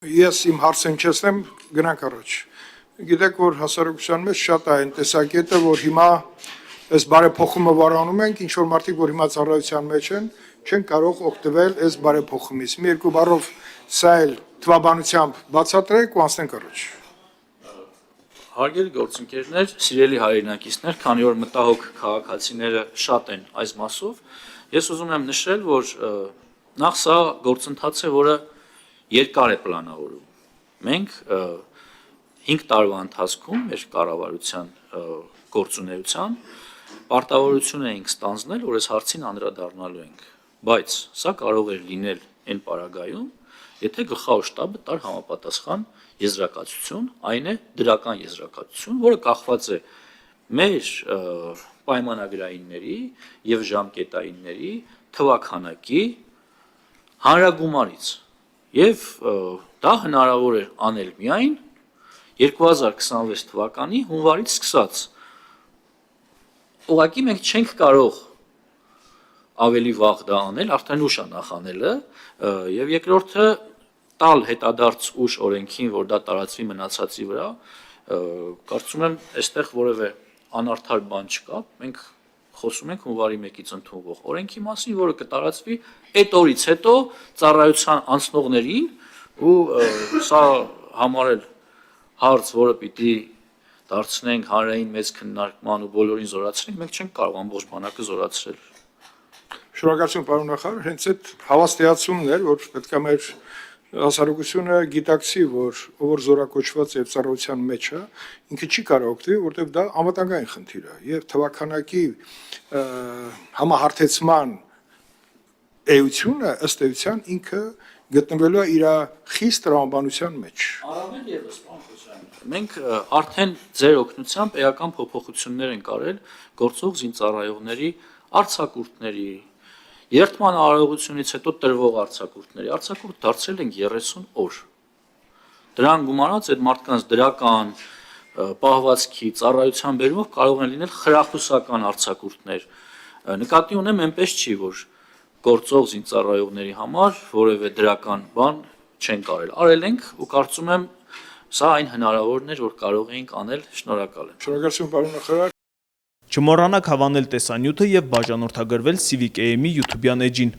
Ես իմ հարցը հնչեցնեմ, գնանք առաջ։ Գիտեք, որ հասարակության մեջ շատ է այն տեսակետը, որ հիմա այս բարեփոխումը վարանում ենք, ինչ որ մարդիկ, որ հիմա ծառայության մեջ են, չեն կարող օգտվել այս բարեփոխումից։ Մի երկու բառով սա էլ թվաբանությամբ բացատրեք ու անցնենք առաջ։ Հարգելի գործընկերներ, սիրելի հայրենակիցներ, քանի որ մտահոգ քաղաքացիները շատ են այս մասով, ես ուզում եմ նշել, որ նախ սա գործընթաց է, որը երկար է պլանավորում։ Մենք 5 տարվա ընթացքում մեր կառավարության գործունեության պարտավորություն էինք ստանձնել, որ այս հարցին անդրադառնալու ենք, բայց սա կարող էր լինել այն պարագայում, եթե գլխավոր շտաբը տար համապատասխան եզրակացություն, այն է դրական եզրակացություն, որը կախված է մեր պայմանագրայինների եւ ժամկետայինների թվաքանակի հանրագումարից եւ դա հնարավոր էր անել միայն 2026 թվականի հունվարից սկսած։ Ուղղակի մենք չենք կարող ավելի վաղ դա անել, արդեն ուշ է նախ անելը, եւ երկրորդը տալ հետադարձ ուժ օրենքին, որ դա տարածվի մնացածի վրա, կարծում եմ, այստեղ որևէ անարդար բան չկա, մենք խոսում ենք հունվարի 1-ից ընդունվող օրենքի մասին, որը կտարածվի այդ օրից հետո ծառայության անցնողներին ու սա համարել հարց, որը պիտի դարձնենք հանրային մեծ քննարկման ու բոլորին զորացնենք, մենք չենք կարող ամբողջ բանակը զորացրել։ Շնորհակալություն, պարոն նախարար, հենց այդ հավաստիացումն էր, որ պետք է մեր հասարակությունը գիտակցի, որ զորակոչված եւ ծառայության մեջ է, ինքը չի կարող օգտվել, որտեղ դա անվտանգային խնդիր է եւ թվականակի համահարթեցման էությունը ըստ էության ինքը գտնվելու է իր խիստ տրամաբանության մեջ։ Առավել եւս, պարոն Խոչարյան, մենք արդեն ձեր օգնությամբ էական փոփոխություններ ենք արել գործող զինծառայողների արձակուրդների երթման արարողությունից հետո տրվող արձակուրդ դարձրել ենք 30 օր։ Դրան գումարած այդ մարդկանց դրական պահվածքի ծառայության բերումով կարող են լինել խրախուսական արձակուրդներ։ Նկատի ունեմ այնպես չի, որ գործող զինծառայողների համար որևէ դրական բան չեն կարել։ Արել ենք ու կարծում եմ սա այն հնարավորն էր, որ կարող էինք անել։ Շնորհակալ եմ։ Շնորհակալություն, պարոն նախարար։ Չմոռանաք հավանել տեսանյութը եւ բաժանորդագրվել Civic AM-ի YouTube-յան էջին։